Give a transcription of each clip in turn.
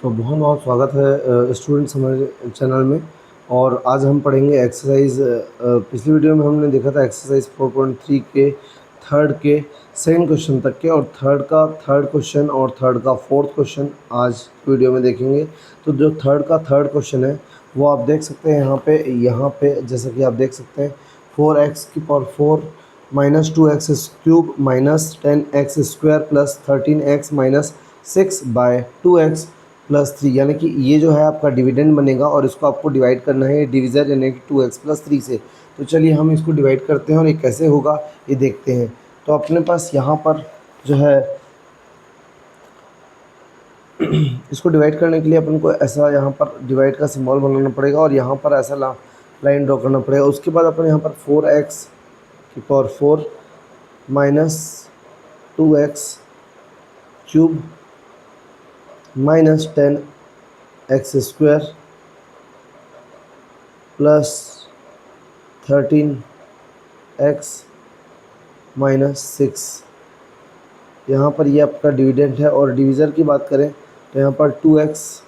तो बहुत बहुत स्वागत है स्टूडेंट्स हमारे चैनल में। और आज हम पढ़ेंगे एक्सरसाइज। पिछली वीडियो में हमने देखा था एक्सरसाइज 4.3 के थर्ड के सेकंड क्वेश्चन तक के, और थर्ड का थर्ड क्वेश्चन और थर्ड का फोर्थ क्वेश्चन आज वीडियो में देखेंगे। तो जो थर्ड का थर्ड क्वेश्चन है वो आप देख सकते हैं यहाँ पे जैसा कि आप देख सकते हैं 4x⁴ minus 2x³ minus 10x² plus 13x minus 6/2x plus 3, यानी कि ये जो है आपका डिविडेंड बनेगा और इसको आपको डिवाइड करना है डिविज़र यानी कि 2x प्लस 3 से। तो चलिए हम इसको डिवाइड करते हैं और ये कैसे होगा ये देखते हैं। तो अपने पास यहाँ पर जो है इसको डिवाइड करने के लिए अपन को ऐसा यहाँ पर डिवाइड का सिंबल बनाना पड़ेगा और यहाँ पर ऐसा लाइन ड्रॉ करना पड़ेगा। उसके बाद अपन यहाँ पर 4x⁴ minus 2x³ minus 10x² plus 13x minus 6, यहाँ पर ये आपका डिविडेंड है। और डिवीज़र की बात करें तो यहाँ पर 2x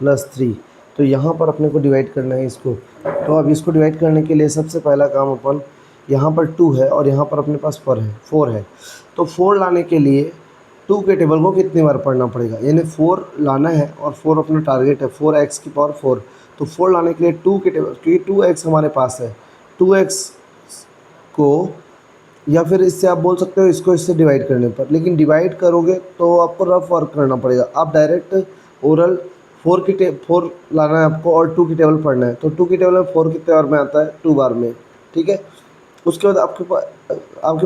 प्लस 3, तो यहाँ पर अपने को डिवाइड करना है इसको। तो अब इसको डिवाइड करने के लिए सबसे पहला काम अपन, यहाँ पर 2 है और यहाँ पर अपने पास 4 है। तो 4 लाने के लिए 2 के टेबल को कितनी बार पढ़ना पड़ेगा, यानी 4 लाना है और 4 अपना टारगेट है 4x⁴। तो 4 लाने के लिए 2 के टेबल, क्योंकि 2x हमारे पास है, 2x को, या फिर इससे आप बोल सकते हो इसको इससे डिवाइड करने पर, लेकिन डिवाइड करोगे तो आपको रफ वर्क करना पड़ेगा। आप डायरेक्ट ओरल 4 लाना है आपको और 2 की टेबल पढ़ना है। तो 2 की टेबल में 4 कितने बार में आता है, 2 बार में, ठीक है। उसके बाद आपके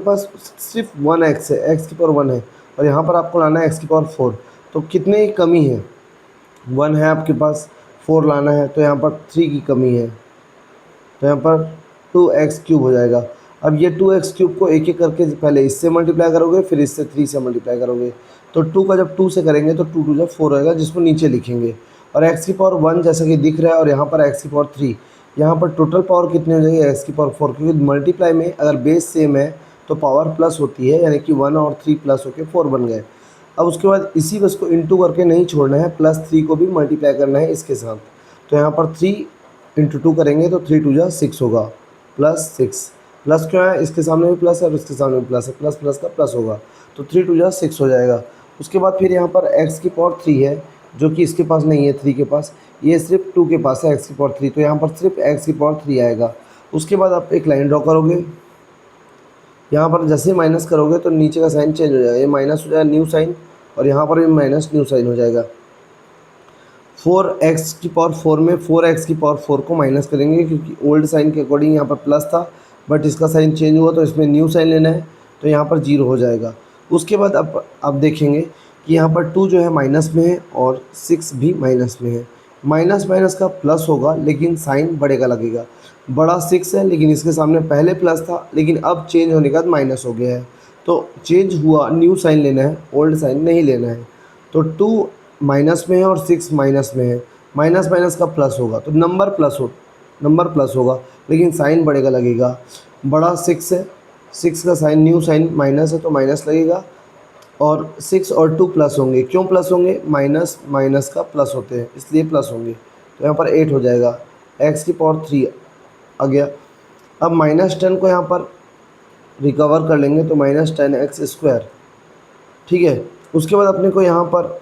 पास सिर्फ 1x है, x⁴ है, और यहाँ पर आपको लाना है x⁴। तो कितने की कमी है, 1 है आपके पास, 4 लाना है, तो यहाँ पर 3 की कमी है, तो यहाँ पर 2x³ हो जाएगा। अब ये 2x³ को एक एक करके पहले इससे मल्टीप्लाई करोगे, फिर इससे 3 से मल्टीप्लाई करोगे। तो 2 का जब 2 से करेंगे तो 2 2 4 रहेगा, जिसको नीचे लिखेंगे। और x⁴ जैसा कि दिख रहा है, और यहाँ पर x⁴, यहाँ पर टोटल पावर कितनी हो जाएगी x⁴, क्योंकि मल्टीप्लाई में अगर बेस सेम है तो पावर प्लस होती है, यानी कि 1 और 3 प्लस होकर 4 बन गए। अब उसके बाद इसी बस को इंटू करके नहीं छोड़ना है, प्लस 3 को भी मल्टीप्लाई करना है इसके साथ। तो यहाँ पर 3 × 2 करेंगे तो 3 2 6 होगा, प्लस 6। प्लस क्यों है, इसके सामने भी प्लस है और इसके सामने भी प्लस है, प्लस प्लस का प्लस होगा, तो 3 2 6 हो जाएगा। उसके बाद फिर यहाँ पर x⁴ है, जो कि इसके पास नहीं है 3 के पास, ये सिर्फ 2 के पास है x⁴, तो यहाँ पर सिर्फ x⁴ आएगा। उसके बाद आप एक लाइन ड्रॉ करोगे, यहाँ पर जैसे माइनस करोगे तो नीचे का साइन चेंज हो जाएगा, ये माइनस हो जाएगा न्यू साइन, और यहाँ पर भी माइनस न्यू साइन हो जाएगा। 4x⁴ में 4x⁴ को माइनस करेंगे, क्योंकि ओल्ड साइन के अकॉर्डिंग यहाँ पर प्लस था, बट इसका साइन चेंज हुआ तो इसमें न्यू साइन लेना है, तो यहाँ पर 0 हो जाएगा। उसके बाद अब देखेंगे कि यहाँ पर 2 जो है माइनस में है और 6 भी माइनस में है। माइनस माइनस का प्लस होगा, लेकिन साइन बड़े का लगेगा। बड़ा 6 है, लेकिन इसके सामने पहले प्लस था, लेकिन अब चेंज होने के बाद माइनस हो गया है, तो चेंज हुआ, न्यू साइन लेना है, ओल्ड साइन नहीं लेना है। तो 2 माइनस में है और 6 माइनस में है, माइनस माइनस का प्लस होगा, तो नंबर प्लस होगा, लेकिन साइन बड़े का लगेगा। बड़ा 6 है, 6 का साइन न्यू साइन माइनस है तो माइनस लगेगा, और 6 और 2 प्लस होंगे। क्यों प्लस होंगे, माइनस माइनस का प्लस होते हैं इसलिए प्लस होंगे। तो यहाँ पर 8 हो जाएगा, x⁴ आ गया। अब -10 को यहाँ पर रिकवर कर लेंगे तो -10x², ठीक है। उसके बाद अपने को यहाँ पर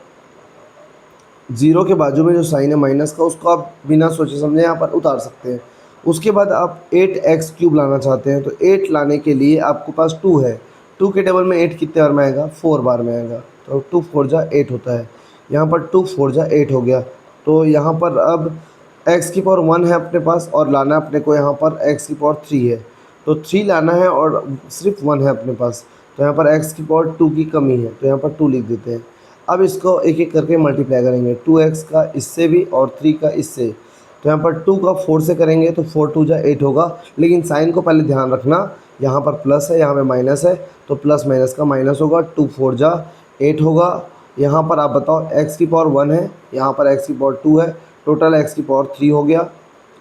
0 के बाजू में जो साइन है माइनस का, उसको आप बिना सोचे समझे यहाँ पर उतार सकते हैं। उसके बाद आप 8x³ लाना चाहते हैं, तो 8 लाने के लिए आपके पास 2 है, 2 के टेबल में 8 कितने बार में आएगा, 4 बार में आएगा, तो 2 4 जा 8 होता है। यहाँ पर 2 4 जा 8 हो गया। तो यहाँ पर अब x⁴ है अपने पास, और लाना अपने को यहाँ पर x⁴ है, तो 3 लाना है और सिर्फ 1 है अपने पास, तो यहाँ पर x⁴ की कमी है, तो यहाँ पर 2 लिख देते हैं। अब इसको एक एक करके मल्टीप्लाई करेंगे, 2x का इससे भी और 3 का इससे। तो यहाँ पर 2 का 4 से करेंगे तो 4 2 जा 8 होगा, लेकिन साइन को पहले ध्यान रखना, यहाँ पर प्लस है यहाँ पे माइनस है, तो प्लस माइनस का माइनस होगा, 2 4 जा 8 होगा। यहाँ पर आप बताओ x⁴ है, यहाँ पर x⁴ है, टोटल x⁴ हो गया,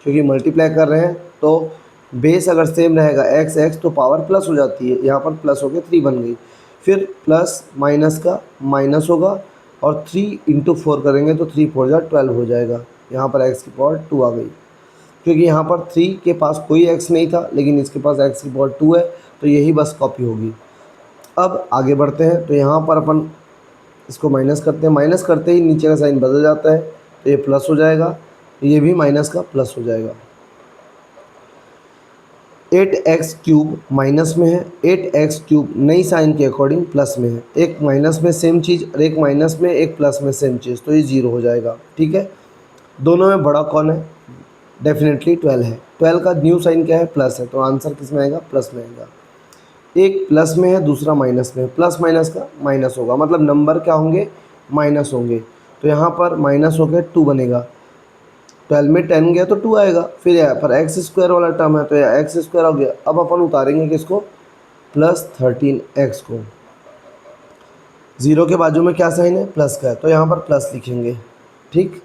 क्योंकि मल्टीप्लाई कर रहे हैं तो बेस अगर सेम रहेगा x तो पावर प्लस हो जाती है, यहाँ पर प्लस हो के 3 बन गई। फिर प्लस माइनस का माइनस होगा, और 3 इंटू 4 करेंगे तो 3 4 जा 12 हो जाएगा। यहाँ पर x की पावर 2 आ गई, क्योंकि यहाँ पर 3 के पास कोई x नहीं था लेकिन इसके पास x की पावर 2 है, तो यही बस कॉपी होगी। अब आगे बढ़ते हैं, तो यहाँ पर अपन इसको माइनस करते हैं, माइनस करते ही नीचे का साइन बदल जाता है, तो ये प्लस हो जाएगा, ये भी माइनस का प्लस हो जाएगा। 8x क्यूब माइनस में है, 8x क्यूब नई साइन के अकॉर्डिंग प्लस में है। एक माइनस में सेम चीज़ और एक माइनस में एक प्लस में सेम चीज़, तो ये 0 हो जाएगा। ठीक है, दोनों में बड़ा कौन है? डेफिनेटली 12 है। 12 का न्यू साइन क्या है? प्लस है, तो आंसर किस में आएगा? प्लस में आएगा। एक प्लस में है, दूसरा माइनस में है, प्लस माइनस का माइनस होगा, मतलब नंबर क्या होंगे? माइनस होंगे। तो यहाँ पर माइनस हो गया 2 बनेगा, 12 में 10 गया तो 2 आएगा। फिर यहाँ पर एक्स स्क्वायर वाला टर्म है, तो यहाँ एक्स स्क्वायर हो गया। अब अपन उतारेंगे किसको? प्लस 13x को। 0 के बाजू में क्या साइन है? प्लस का है, तो यहाँ पर प्लस लिखेंगे। ठीक,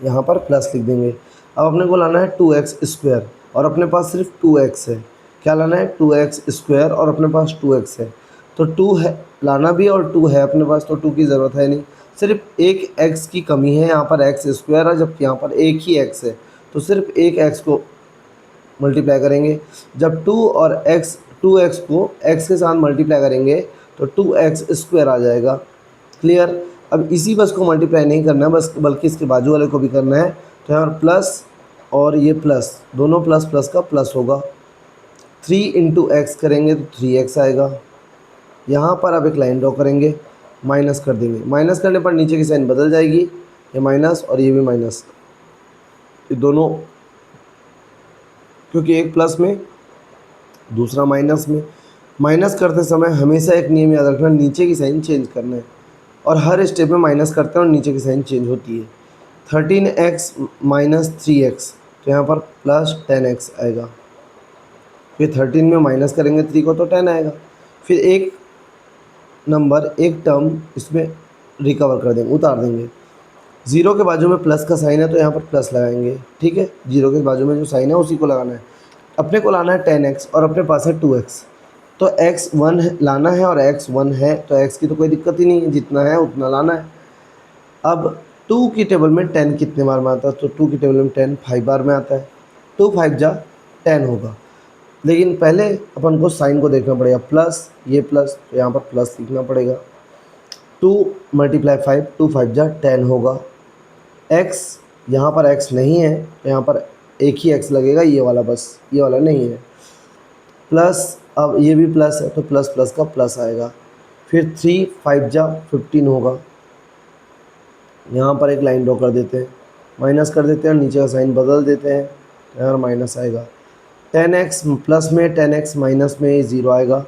यहाँ पर प्लस लिख देंगे। अब अपने को लाना है 2x स्क्वायर और अपने पास सिर्फ 2x है। क्या लाना है? 2x स्क्वायर और अपने पास 2x है, तो 2 है लाना भी और 2 है अपने पास, तो 2 की ज़रूरत है नहीं। सिर्फ एक x की कमी है, यहाँ पर x स्क्वायर है जबकि यहाँ पर एक ही x है, तो सिर्फ एक x को मल्टीप्लाई करेंगे। जब 2 और x 2x को x के साथ मल्टीप्लाई करेंगे तो 2x स्क्वायर आ जाएगा। क्लियर? अब इसी बस को मल्टीप्लाई नहीं करना है बस, बल्कि इसके बाजू वाले को भी करना है। तो यहाँ पर प्लस और ये प्लस, दोनों प्लस प्लस का प्लस होगा। 3 इंटू एक्स करेंगे तो 3x आएगा। यहाँ पर अब एक लाइन ड्रॉ करेंगे, माइनस कर देंगे। माइनस करने पर नीचे की साइन बदल जाएगी, ये माइनस और ये भी माइनस, ये दोनों, क्योंकि एक प्लस में दूसरा माइनस में। माइनस करते समय हमेशा एक नियम याद रखना, नीचे की साइन चेंज करना है, और हर स्टेप में माइनस करते हैं और नीचे की साइन चेंज होती है। 13x माइनस 3x, तो यहाँ पर प्लस 10x आएगा। फिर 13 में माइनस करेंगे 3 को तो 10 आएगा। फिर एक नंबर, एक टर्म इसमें रिकवर कर देंगे, उतार देंगे। 0 के बाजू में प्लस का साइन है तो यहाँ पर प्लस लगाएंगे। ठीक है, 0 के बाजू में जो साइन है उसी को लगाना है। अपने को लाना है 10x और अपने पास है 2x, तो x 1 लाना है और x 1 है, तो x की तो कोई दिक्कत ही नहीं है, जितना है उतना लाना है। अब 2 की टेबल में 10 कितने बार में आता है? तो 2 की टेबल में 10 5 बार में आता है, 2 5 जा 10 होगा। लेकिन पहले अपन को साइन को देखना पड़ेगा, प्लस ये प्लस, तो यहाँ पर प्लस लिखना पड़ेगा। 2 मल्टीप्लाई 5, 2 5 जा 10 होगा। x, यहाँ पर x नहीं है तो यहाँ पर एक ही x लगेगा, ये वाला, बस ये वाला नहीं है। प्लस, अब ये भी प्लस है तो प्लस प्लस का प्लस आएगा। फिर 3 5 जा 15 होगा। यहाँ पर एक लाइन ड्रॉ कर देते हैं, माइनस कर देते हैं और नीचे का साइन बदल देते हैं, यहाँ पर माइनस आएगा। 10x प्लस में 10x माइनस में 0 आएगा।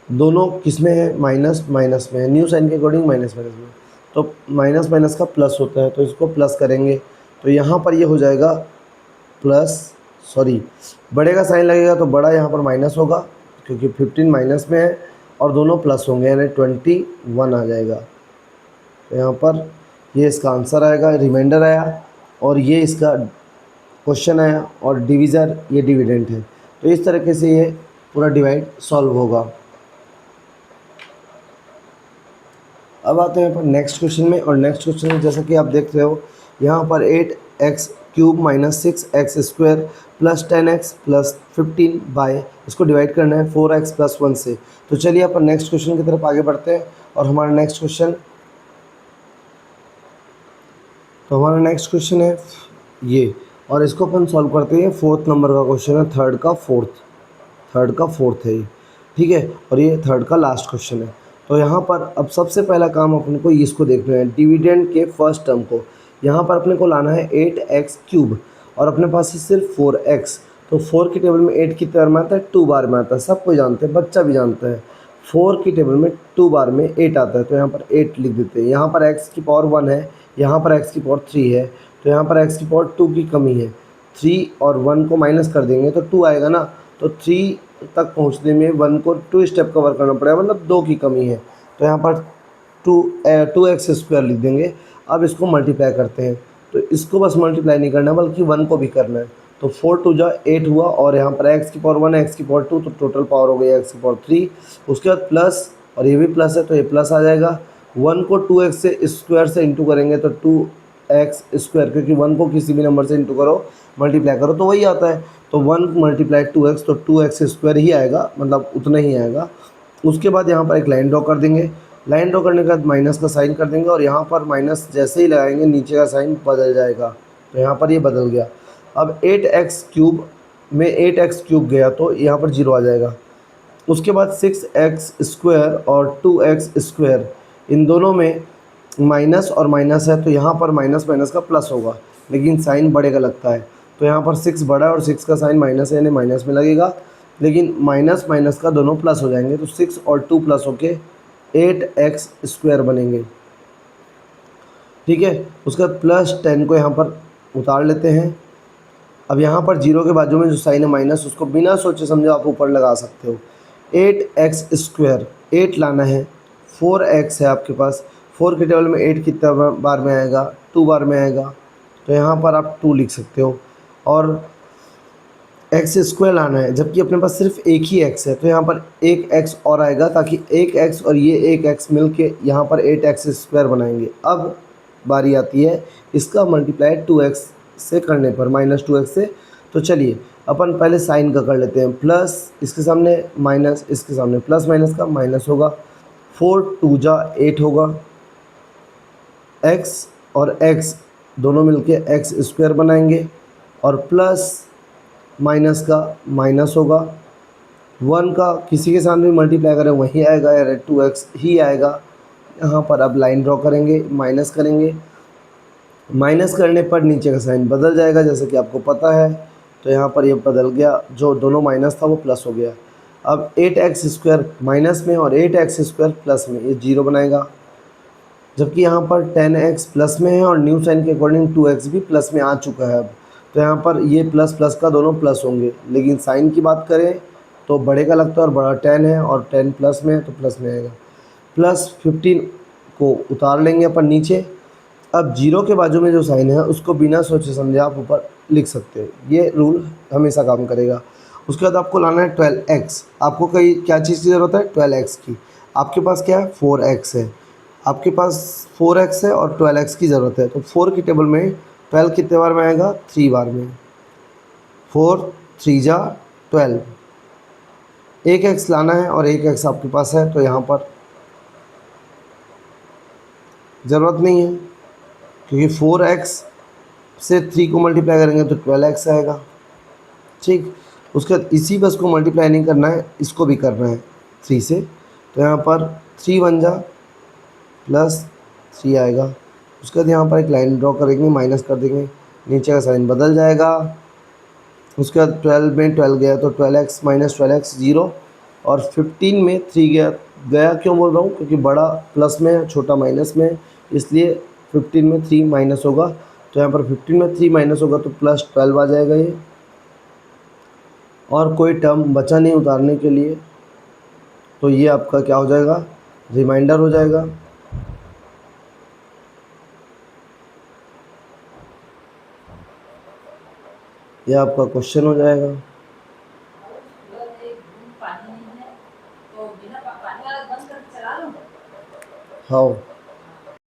दोनों किस में है? माइनस माइनस में है, न्यू साइन के अकॉर्डिंग माइनस माइनस में, तो माइनस माइनस का प्लस होता है, तो इसको प्लस करेंगे तो यहाँ पर ये हो जाएगा प्लस, सॉरी बड़े का साइन लगेगा तो बड़ा यहाँ पर माइनस होगा, क्योंकि 15 माइनस में है और दोनों प्लस होंगे, यानी 21 आ जाएगा। तो यहाँ पर ये इसका आंसर आएगा, रिमाइंडर आया, और ये इसका क्वेश्चन आया, और डिवीज़र ये डिविडेंड है। तो इस तरीके से ये पूरा डिवाइड सॉल्व होगा। अब आते हैं अपन नेक्स्ट क्वेश्चन में, और नेक्स्ट क्वेश्चन में जैसा कि आप देख रहे हो यहाँ पर 8x cube minus 6x square plus 10x plus 15 by, इसको डिवाइड करना है 4x प्लस 1 से। तो चलिए अपन नेक्स्ट क्वेश्चन की तरफ आगे बढ़ते हैं, और हमारा नेक्स्ट क्वेश्चन है ये, और इसको अपन सॉल्व करते हैं। 4th नंबर का क्वेश्चन है, थर्ड का फोर्थ है ये। ठीक है, और ये थर्ड का लास्ट क्वेश्चन है। तो यहाँ पर अब सबसे पहला काम अपन को इसको देखना है, डिविडेंड के फर्स्ट टर्म को। यहाँ पर अपने को लाना है 8x क्यूब और अपने पास है सिर्फ 4x, तो 4 की टेबल में 8 कितने बार में आता है? 2 बार में आता है, सब कोई जानते हैं, बच्चा भी जानता है। 4 की टेबल में 2 बार में 8 आता है, तो यहाँ पर 8 लिख देते हैं। यहाँ पर x की पावर 1 है, यहाँ पर x की पावर 3 है, तो यहाँ पर x की पावर 2 की कमी है। 3 और 1 को माइनस कर देंगे तो 2 आएगा ना, तो 3 तक पहुंचने में 1 को 2 स्टेप कवर करना पड़ेगा, मतलब 2 की कमी है, तो यहाँ पर 2x स्क्वायर लिख देंगे। अब इसको मल्टीप्लाई करते हैं, तो इसको बस मल्टीप्लाई नहीं करना बल्कि 1 को भी करना है, तो 4 2 जा 8 हुआ, और यहाँ पर x की पावर 1 x की पावर 2, तो टोटल पावर हो गई x की पावर 3। उसके बाद प्लस, और ये भी प्लस है तो ये प्लस आ जाएगा, 1 को 2x से स्क्वायर से इंटू करेंगे तो 2x स्क्वायर, क्योंकि 1 को किसी भी नंबर से इंटू करो, मल्टीप्लाई करो तो वही आता है। तो 1 मल्टीप्लाई 2x तो 2x स्क्वायर ही आएगा, मतलब उतना ही आएगा। उसके बाद यहाँ पर एक लाइन ड्रॉ कर देंगे। लाइन ड्रॉ करने के बाद माइनस का साइन कर देंगे, और यहाँ पर माइनस जैसे ही लगाएंगे नीचे का साइन बदल जाएगा। तो यहाँ पर ये बदल गया। अब 8x क्यूब में 8x क्यूब गया तो यहाँ पर 0 आ जाएगा। उसके बाद 6x स्क्वायर और 2x स्क्वायर, इन दोनों में माइनस और माइनस है, तो यहाँ पर माइनस माइनस का प्लस होगा, लेकिन साइन बढ़े का लगता है। तो यहाँ पर 6 बड़ा है और 6 का साइन माइनस है, यानी माइनस में लगेगा, लेकिन माइनस माइनस का दोनों प्लस हो जाएंगे। तो 6 और 2 प्लस होके 8x स्क्वायर बनेंगे। ठीक है, उसके बाद +10 को यहाँ पर उतार लेते हैं। अब यहाँ पर 0 के बाजू में जो साइन है माइनस, उसको बिना सोचे समझे आप ऊपर लगा सकते हो। 8x स्क्वायर, 8 लाना है, 4x है आपके पास, 4 के टेबल में 8 कितना बार में आएगा, 2 बार में आएगा, तो यहाँ पर आप 2 लिख सकते हो। और x स्क्वायर लाना है, जबकि अपने पास सिर्फ एक ही x है, तो यहाँ पर एक x और आएगा, ताकि एक x और ये एक x मिल के यहाँ पर 8x स्क्वायर बनाएंगे। अब बारी आती है इसका मल्टीप्लाई 2x से करने पर, -2x से। तो चलिए अपन पहले साइन का कर लेते हैं। प्लस इसके सामने माइनस, इसके सामने प्लस माइनस का माइनस होगा। 4 2 जा 8 होगा, x और x दोनों मिलके x स्क्वायर बनाएंगे, और प्लस माइनस का माइनस होगा। 1 का किसी के साथ भी मल्टीप्लाई करें वही आएगा, या 2x ही आएगा। यहाँ पर अब लाइन ड्रॉ करेंगे, माइनस करेंगे, माइनस करने पर नीचे का साइन बदल जाएगा, जैसे कि आपको पता है। तो यहाँ पर ये बदल गया, जो दोनों माइनस था वो प्लस हो गया। अब 8x स्क्वायर माइनस में और 8x स्क्वायर प्लस में, ये 0 बनाएगा, जबकि यहाँ पर 10x प्लस में है और न्यू साइन के अकॉर्डिंग 2x भी प्लस में आ चुका है अब। तो यहाँ पर ये प्लस प्लस का दोनों प्लस होंगे, लेकिन साइन की बात करें तो बड़े का लगता है और बड़ा 10 है, और 10 प्लस में है तो प्लस में आएगा। +15 को उतार लेंगे अपन नीचे। अब 0 के बाजू में जो साइन है उसको बिना सोचे समझे आप ऊपर लिख सकते हो, ये रूल हमेशा काम करेगा। उसके बाद आपको लाना है 12x। आपको कई क्या चीज़ की ज़रूरत है, 12x की। आपके पास क्या है, 4x है। आपके पास 4x है और 12x की ज़रूरत है, तो 4 की टेबल में 12 कितने बार में आएगा, 3 बार में। 4 3 जा 12, एक x लाना है और एक x आपके पास है, तो यहाँ पर ज़रूरत नहीं है, क्योंकि 4x से 3 को मल्टीप्लाई करेंगे तो 12x आएगा। ठीक, उसके बाद इसी बस को मल्टीप्लाई नहीं करना है, इसको भी करना है 3 से। तो यहाँ पर 3 बन जा +3 आएगा। उसके बाद यहाँ पर एक लाइन ड्रॉ करेंगे, माइनस कर देंगे, नीचे का साइन बदल जाएगा। उसके बाद 12 में 12 गया तो 12x - 12x 0, और 15 में 3 गया। गया क्यों बोल रहा हूँ, क्योंकि बड़ा प्लस में है, छोटा माइनस में है, इसलिए 15 में 3 माइनस होगा। तो यहाँ पर 15 में 3 माइनस होगा तो +12 आ जाएगा ये, और कोई टर्म बचा नहीं उतारने के लिए। तो ये आपका क्या हो जाएगा, रिमाइंडर हो जाएगा। ये आपका क्वेश्चन हो जाएगा। हाँ,